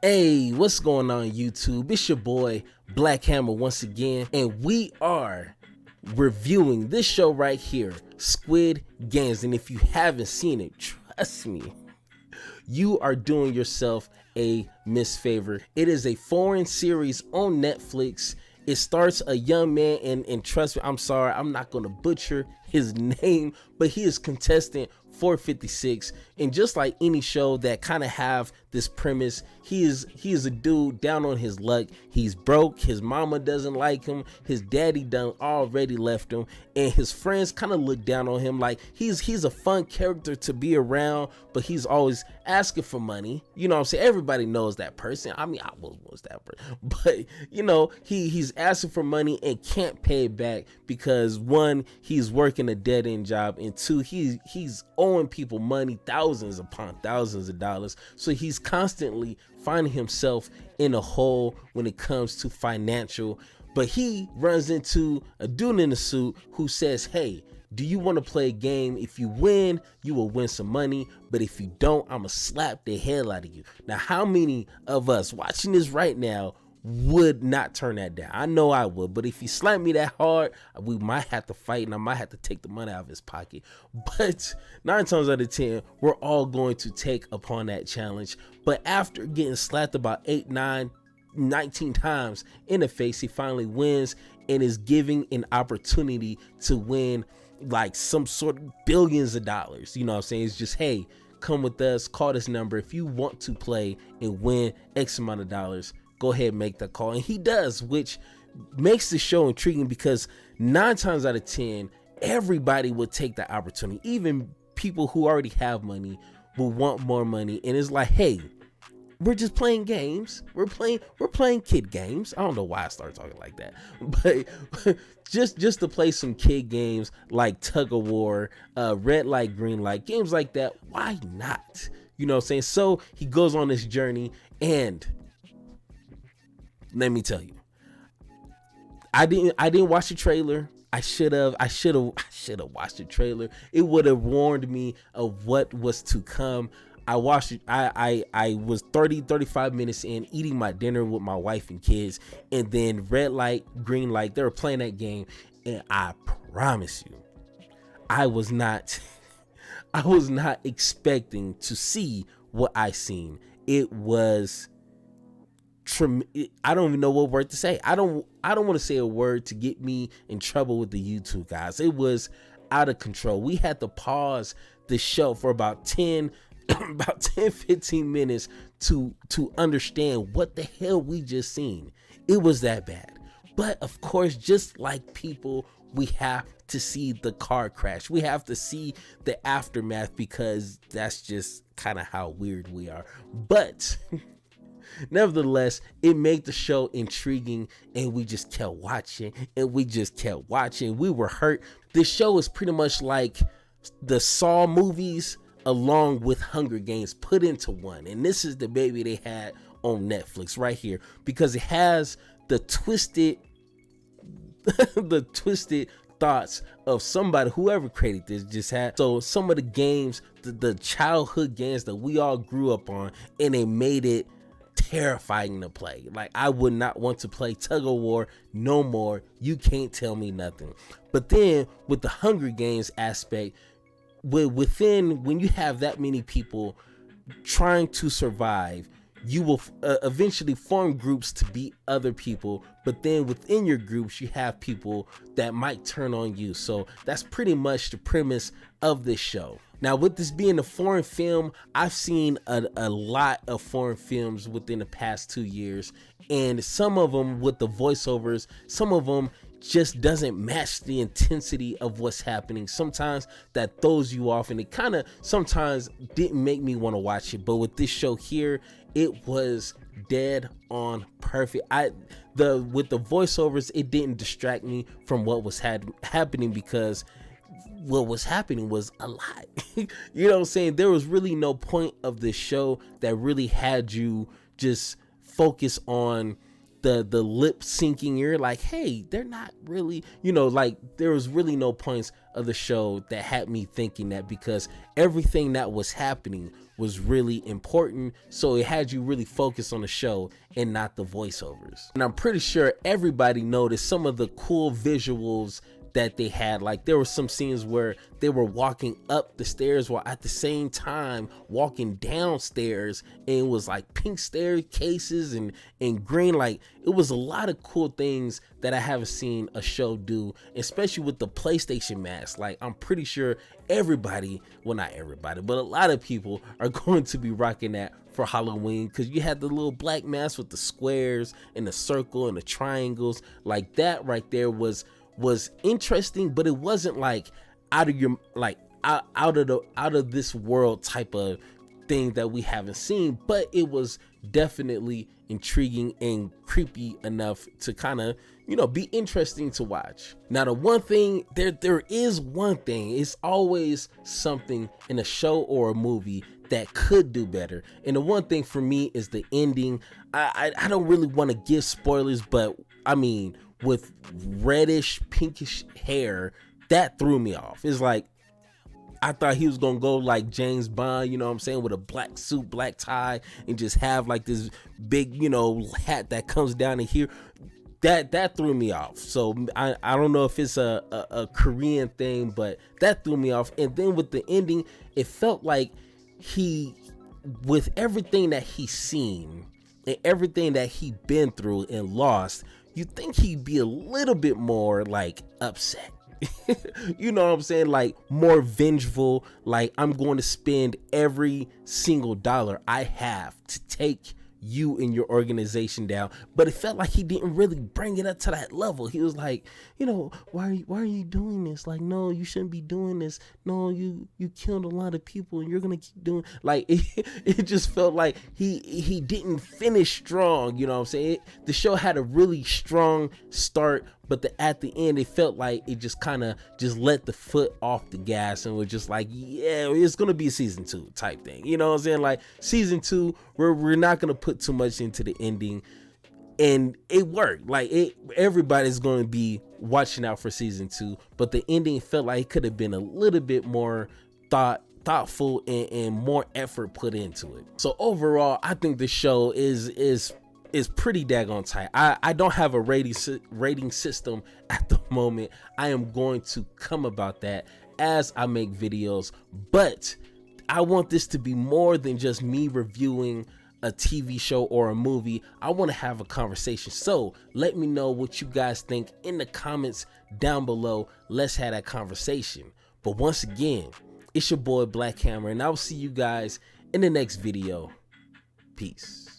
Hey, what's going on YouTube? It's your boy Black Hammer once again, and we are reviewing this show right here, Squid Games. And if you haven't seen it, trust me, you are doing yourself a misfavor. It is a foreign series on Netflix. It starts a young man, and trust me, I'm sorry, I'm not going to butcher his name, but he is contestant 456. And just like any show that kind of have this premise, he is a dude down on his luck. He's broke, his mama doesn't like him, his daddy done already left him, and his friends kind of look down on him. Like he's a fun character to be around, but he's always asking for money. You know what I'm saying? Everybody knows that person. I mean, I was that person, but you know, he's asking for money and can't pay it back because one, he's working a dead-end job, and two, he's owing people money, thousands upon thousands of dollars. So he's constantly finding himself in a hole when it comes to financial. But he runs into a dude in a suit who says, hey, do you want to play a game? If you win, you will win some money, but if you don't, I'm gonna slap the hell out of you. Now, how many of us watching this right now would not turn that down? I know I would, but if he slapped me that hard, we might have to fight, and I might have to take the money out of his pocket. But 9 times out of 10, we're all going to take upon that challenge. But after getting slapped about 8, 9, 19 times in the face, he finally wins and is giving an opportunity to win like some sort of billions of dollars. You know what I'm saying? It's just, hey, come with us, call this number if you want to play and win X amount of dollars. Go ahead and make that call. And he does, which makes the show intriguing because 9 times out of 10, everybody would take that opportunity. Even people who already have money will want more money. And it's like, hey, we're just playing games. We're playing kid games. I don't know why I started talking like that, but just to play some kid games like tug of war, red light, green light, games like that. Why not? You know what I'm saying? So he goes on this journey, and let me tell you, I didn't watch the trailer. I should have watched the trailer. It would have warned me of what was to come. I watched it. I was 35 minutes in, eating my dinner with my wife and kids, and then red light, green light, they were playing that game, and I promise you, I was not expecting to see what I seen. It was I don't even know what word to say. I don't want to say a word to get me in trouble with the YouTube guys. It was out of control. We had to pause the show for about 15 minutes to understand what the hell we just seen. It was that bad. But of course, just like people, we have to see the car crash. We have to see the aftermath because that's just kind of how weird we are. But nevertheless, it made the show intriguing, and we just kept watching, We were hurt. This show is pretty much like the Saw movies along with Hunger Games put into one. And this is the baby they had on Netflix right here, because it has the twisted the twisted thoughts of somebody, whoever created this, just had. So some of the games, the childhood games that we all grew up on, and they made it terrifying to play. Like, I would not want to play tug of war no more. You can't tell me nothing. But then with the Hunger Games aspect, when you have that many people trying to survive, you will eventually form groups to beat other people, but then within your groups you have people that might turn on you. So that's pretty much the premise of this show. Now, with this being a foreign film, I've seen a lot of foreign films within the past 2 years, and some of them with the voiceovers, some of them just doesn't match the intensity of what's happening. Sometimes that throws you off, and it kind of sometimes didn't make me want to watch it. But with this show here, it was dead on perfect. With the voiceovers, it didn't distract me from what was happening, because what was happening was a lot. You know what I'm saying? There was really no point of this show that really had you just focus on the lip syncing. You're like, hey, they're not really, like there was really no points of the show that had me thinking that, because everything that was happening was really important. So it had you really focus on the show and not the voiceovers. And I'm pretty sure everybody noticed some of the cool visuals that they had. Like there were some scenes where they were walking up the stairs while at the same time walking downstairs, and it was like pink staircases and green. Like it was a lot of cool things that I haven't seen a show do, especially with the PlayStation mask. Like I'm pretty sure everybody, well not everybody, but a lot of people are going to be rocking that for Halloween, because you had the little black mask with the squares and the circle and the triangles. Like that right there was interesting, but it wasn't like out of your, like out of this world type of thing that we haven't seen, but it was definitely intriguing and creepy enough to kind of, be interesting to watch. Now the one thing, there is one thing, it's always something in a show or a movie that could do better, and the one thing for me is the ending. I don't really want to give spoilers, but I mean, with reddish pinkish hair, that threw me off. It's like I thought he was gonna go like James Bond, with a black suit, black tie, and just have like this big, hat that comes down to here. That threw me off. So I don't know if it's a Korean thing, but that threw me off. And then with the ending, it felt like he, with everything that he's seen and everything that he been through and lost, you think he'd be a little bit more like upset. You know what I'm saying? Like more vengeful, like I'm going to spend every single dollar I have to take you and your organization down. But it felt like he didn't really bring it up to that level. He was like, why are you doing this? Like, no, you shouldn't be doing this. No, you killed a lot of people and you're gonna keep doing, like it just felt like he didn't finish strong. You know what I'm saying? The show had a really strong start, but at the end it felt like it just kind of just let the foot off the gas and was just like, yeah, it's gonna be a season 2 type thing. You know what I'm saying? Like season 2, we're not gonna put too much into the ending, and it worked. Like everybody's gonna be watching out for season 2, but the ending felt like it could have been a little bit more thoughtful and more effort put into it. So overall, I think the show is pretty daggone tight. I don't have a rating system at the moment. I am going to come about that as I make videos, but I want this to be more than just me reviewing a TV show or a movie. I want to have a conversation. So let me know what you guys think in the comments down below. Let's have that conversation. But once again, it's your boy Black Hammer, and I'll see you guys in the next video. Peace.